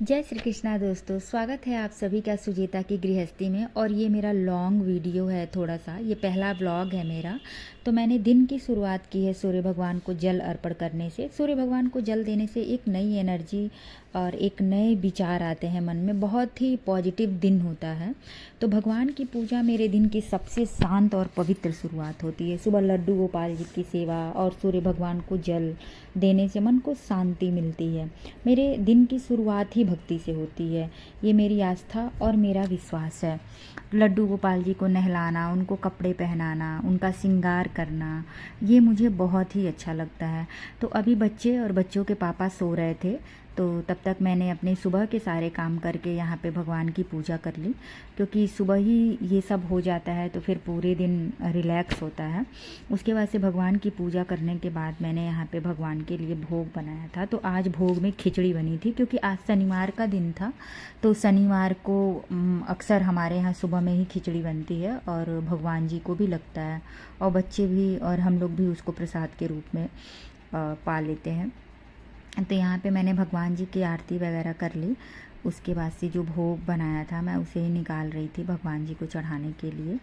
जय श्री कृष्णा दोस्तों, स्वागत है आप सभी का सुजेता की गृहस्थी में। और ये मेरा लॉन्ग वीडियो है, थोड़ा सा ये पहला व्लॉग है मेरा। तो मैंने दिन की शुरुआत की है सूर्य भगवान को जल अर्पण करने से। सूर्य भगवान को जल देने से एक नई एनर्जी और एक नए विचार आते हैं मन में, बहुत ही पॉजिटिव दिन होता है। तो भगवान की पूजा मेरे दिन की सबसे शांत और पवित्र शुरुआत होती है। सुबह लड्डू गोपाल जी की सेवा और सूर्य भगवान को जल देने से मन को शांति मिलती है। मेरे दिन की शुरुआत ही भक्ति से होती है। ये मेरी आस्था और मेरा विश्वास है। लड्डू गोपाल जी को नहलाना, उनको कपड़े पहनाना, उनका श्रृंगार करना, ये मुझे बहुत ही अच्छा लगता है। तो अभी बच्चे और बच्चों के पापा सो रहे थे, तो तब तक मैंने अपने सुबह के सारे काम करके यहाँ पे भगवान की पूजा कर ली, क्योंकि सुबह ही ये सब हो जाता है तो फिर पूरे दिन रिलैक्स होता है। उसके बाद से भगवान की पूजा करने के बाद मैंने यहाँ पे भगवान के लिए भोग बनाया था। तो आज भोग में खिचड़ी बनी थी, क्योंकि आज शनिवार का दिन था। तो शनिवार को अक्सर हमारे यहाँ सुबह में ही खिचड़ी बनती है और भगवान जी को भी लगता है, और बच्चे भी और हम लोग भी उसको प्रसाद के रूप में पा लेते हैं। तो यहाँ पे मैंने भगवान जी की आरती वगैरह कर ली। उसके बाद से जो भोग बनाया था मैं उसे ही निकाल रही थी भगवान जी को चढ़ाने के लिए।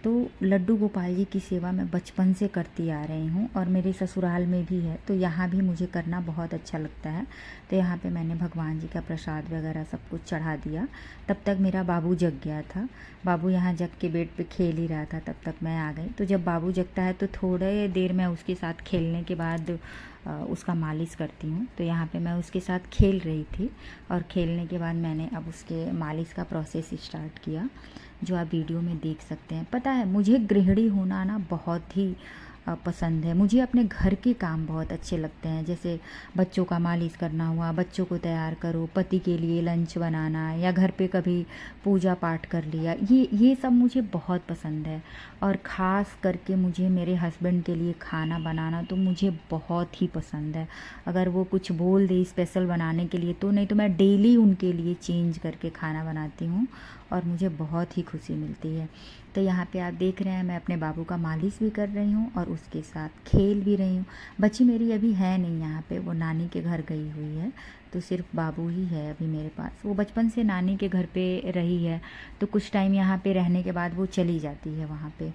तो लड्डू गोपाल जी की सेवा मैं बचपन से करती आ रही हूँ और मेरे ससुराल में भी है, तो यहाँ भी मुझे करना बहुत अच्छा लगता है। तो यहाँ पे मैंने भगवान जी का प्रसाद वगैरह सब कुछ चढ़ा दिया। तब तक मेरा बाबू जग गया था। बाबू यहाँ जग के बेड पे खेल ही रहा था, तब तक मैं आ गई। तो जब बाबू जगता है तो थोड़े देर मैं उसके साथ खेलने के बाद उसका मालिश करती हूँ। तो यहाँ पे मैं उसके साथ खेल रही थी और खेलने के बाद मैंने अब उसके मालिश का प्रोसेस स्टार्ट किया, जो आप वीडियो में देख सकते हैं। पता है, मुझे गृहिणी होना ना बहुत ही पसंद है। मुझे अपने घर के काम बहुत अच्छे लगते हैं, जैसे बच्चों का मालिश करना हुआ, बच्चों को तैयार करो, पति के लिए लंच बनाना, या घर पे कभी पूजा पाठ कर लिया, ये सब मुझे बहुत पसंद है। और ख़ास करके मुझे मेरे हस्बैंड के लिए खाना बनाना तो मुझे बहुत ही पसंद है। अगर वो कुछ बोल दे स्पेशल बनाने के लिए तो, नहीं तो मैं डेली उनके लिए चेंज करके खाना बनाती हूँ और मुझे बहुत ही खुशी मिलती है। तो यहाँ पे आप देख रहे हैं मैं अपने बाबू का मालिश भी कर रही हूँ और उसके साथ खेल भी रही हूँ। बच्ची मेरी अभी है नहीं यहाँ पे, वो नानी के घर गई हुई है। तो सिर्फ बाबू ही है अभी मेरे पास। वो बचपन से नानी के घर पे रही है, तो कुछ टाइम यहाँ पे रहने के बाद वो चली जाती है वहाँ पे।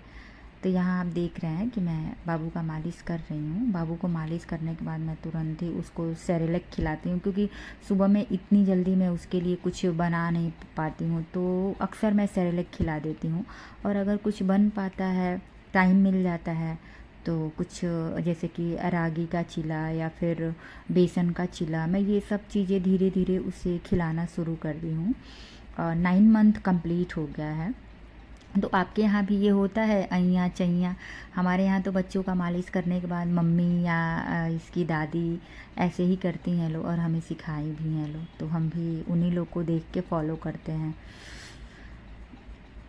तो यहाँ आप देख रहे हैं कि मैं बाबू का मालिश कर रही हूँ। बाबू को मालिश करने के बाद मैं तुरंत ही उसको सेरेलैक खिलाती हूँ, क्योंकि सुबह में इतनी जल्दी मैं उसके लिए कुछ बना नहीं पाती हूँ, तो अक्सर मैं सेरेलैक खिला देती हूँ। और अगर कुछ बन पाता है, टाइम मिल जाता है, तो कुछ जैसे कि रागी का चिला या फिर बेसन का चिला, मैं ये सब चीज़ें धीरे धीरे उसे खिलाना शुरू कर दी हूँ। 9 मंथ कंप्लीट हो गया है। तो आपके यहाँ भी ये होता है अइयाँ चइयाँ? हमारे यहाँ तो बच्चों का मालिश करने के बाद मम्मी या इसकी दादी ऐसे ही करती हैं लोग, और हमें सिखाई भी हैं लोग, तो हम भी उन्हीं लोग को देख के फॉलो करते हैं।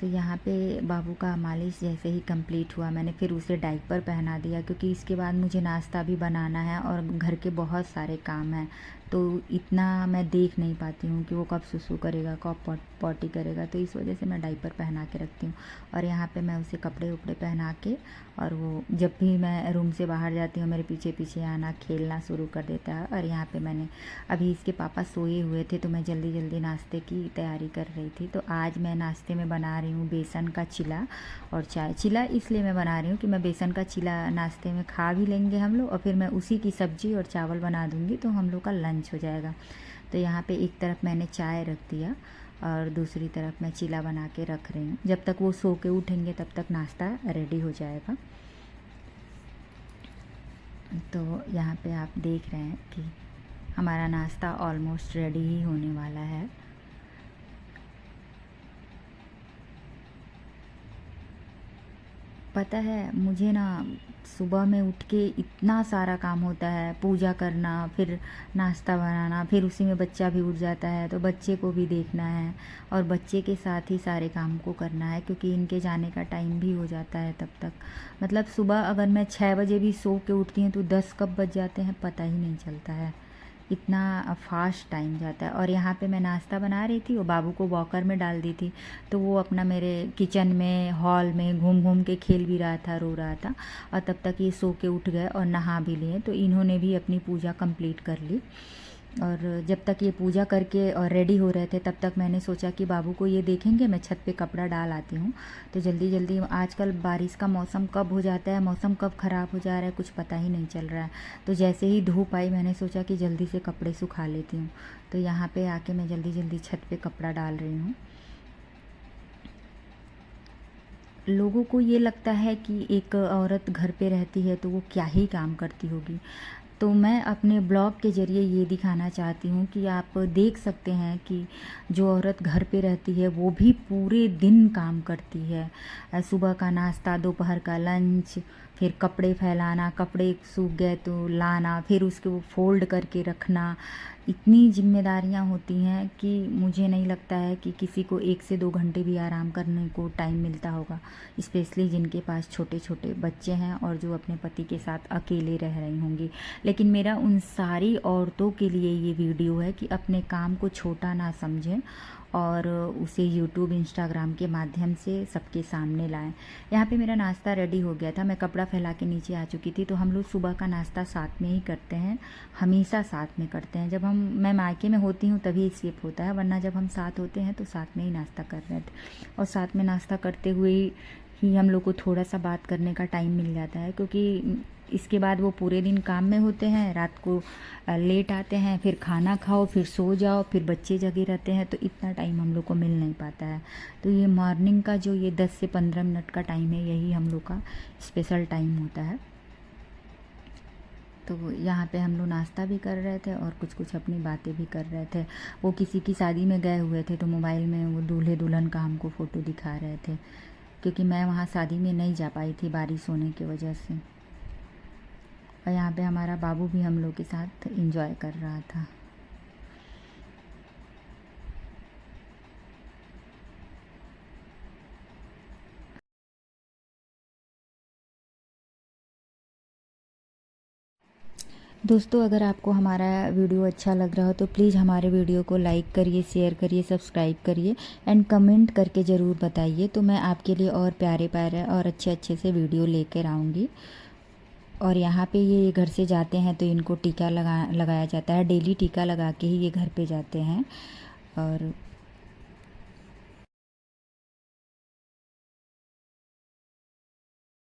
तो यहाँ पे बाबू का मालिश जैसे ही कंप्लीट हुआ, मैंने फिर उसे डायपर पहना दिया, क्योंकि इसके बाद मुझे नाश्ता भी बनाना है और घर के बहुत सारे काम हैं। तो इतना मैं देख नहीं पाती हूँ कि वो कब सुसु करेगा, कब पॉटी करेगा, तो इस वजह से मैं डायपर पहना के रखती हूँ। और यहाँ पे मैं उसे कपड़े उपड़े पहना के, और वो जब भी मैं रूम से बाहर जाती हूँ मेरे पीछे पीछे आना, खेलना शुरू कर देता है। और यहाँ पे मैंने अभी इसके पापा सोए हुए थे, तो मैं जल्दी जल्दी नाश्ते की तैयारी कर रही थी। तो आज मैं नाश्ते में बना रही हूँ बेसन का चिला और चाय। चिला इसलिए मैं बना रही हूँ कि मैं बेसन का चिला नाश्ते में खा भी लेंगे हम लोग, और फिर मैं उसी की सब्ज़ी और चावल बना दूँगी, तो हम लोग का लंच हो जाएगा। तो यहाँ पे एक तरफ मैंने चाय रख दिया और दूसरी तरफ मैं चिला बना के रख रही हूँ। जब तक वो सो के उठेंगे तब तक नाश्ता रेडी हो जाएगा। तो यहाँ पे आप देख रहे हैं कि हमारा नाश्ता ऑलमोस्ट रेडी ही होने वाला है। पता है, मुझे ना सुबह में उठ के इतना सारा काम होता है, पूजा करना, फिर नाश्ता बनाना, फिर उसी में बच्चा भी उठ जाता है, तो बच्चे को भी देखना है और बच्चे के साथ ही सारे काम को करना है, क्योंकि इनके जाने का टाइम भी हो जाता है तब तक। मतलब सुबह अगर मैं 6 बजे भी सो के उठती हूँ तो 10 कब बज जाते हैं पता ही नहीं चलता है, इतना फास्ट टाइम जाता है। और यहाँ पे मैं नाश्ता बना रही थी, वो बाबू को वॉकर में डाल दी थी, तो वो अपना मेरे किचन में हॉल में घूम घूम के खेल भी रहा था, रो रहा था। और तब तक ये सो के उठ गए और नहा भी लिए, तो इन्होंने भी अपनी पूजा कंप्लीट कर ली। और जब तक ये पूजा करके और रेडी हो रहे थे तब तक मैंने सोचा कि बाबू को ये देखेंगे, मैं छत पे कपड़ा डाल आती हूँ। तो जल्दी जल्दी, आजकल बारिश का मौसम कब हो जाता है, मौसम कब ख़राब हो जा रहा है, कुछ पता ही नहीं चल रहा है। तो जैसे ही धूप आई मैंने सोचा कि जल्दी से कपड़े सुखा लेती हूँ। तो यहाँ पे आके मैं जल्दी जल्दी छत पे कपड़ा डाल रही हूँ। लोगों को ये लगता है कि एक औरत घर पे रहती है तो वो क्या ही काम करती होगी। तो मैं अपने ब्लॉग के ज़रिए ये दिखाना चाहती हूँ कि आप देख सकते हैं कि जो औरत घर पे रहती है वो भी पूरे दिन काम करती है। सुबह का नाश्ता, दोपहर का लंच, फिर कपड़े फैलाना, कपड़े सूख गए तो लाना, फिर उसके वो फ़ोल्ड करके रखना। इतनी ज़िम्मेदारियाँ होती हैं कि मुझे नहीं लगता है कि किसी को 1 से 2 घंटे भी आराम करने को टाइम मिलता होगा। स्पेशली जिनके पास छोटे छोटे बच्चे हैं और जो अपने पति के साथ अकेले रह रही होंगी। लेकिन मेरा उन सारी औरतों के लिए ये वीडियो है कि अपने काम को छोटा ना समझें और उसे यूट्यूब, इंस्टाग्राम के माध्यम से सबके सामने लाएं। यहाँ पे मेरा नाश्ता रेडी हो गया था, मैं कपड़ा फैला के नीचे आ चुकी थी। तो हम लोग सुबह का नाश्ता साथ में ही करते हैं, हमेशा साथ में करते हैं। जब मैं मायके में होती हूँ तभी स्किप होता है, वरना जब हम साथ होते हैं तो साथ में ही नाश्ता कर रहे थे। और साथ में नाश्ता करते हुए ही हम लोग को थोड़ा सा बात करने का टाइम मिल जाता है, क्योंकि इसके बाद वो पूरे दिन काम में होते हैं, रात को लेट आते हैं, फिर खाना खाओ, फिर सो जाओ, फिर बच्चे जगे रहते हैं, तो इतना टाइम हम लोग को मिल नहीं पाता है। तो ये मॉर्निंग का जो ये 10 से 15 मिनट का टाइम है, यही हम लोग का स्पेशल टाइम होता है। तो यहाँ पे हम लोग नाश्ता भी कर रहे थे और कुछ कुछ अपनी बातें भी कर रहे थे। वो किसी की शादी में गए हुए थे तो मोबाइल में वो दूल्हे दुल्हन का हमको फ़ोटो दिखा रहे थे, क्योंकि मैं वहाँ शादी में नहीं जा पाई थी बारिश होने की वजह से। और यहाँ पे हमारा बाबू भी हम लोग के साथ एंजॉय कर रहा था। दोस्तों, अगर आपको हमारा वीडियो अच्छा लग रहा हो तो प्लीज़ हमारे वीडियो को लाइक करिए, शेयर करिए, सब्सक्राइब करिए एंड कमेंट करके ज़रूर बताइए। तो मैं आपके लिए और प्यारे प्यारे और अच्छे अच्छे से वीडियो लेकर आऊँगी। और यहाँ पे ये घर से जाते हैं तो इनको टीका लगाया जाता है, डेली टीका लगा के ही ये घर पे जाते हैं। और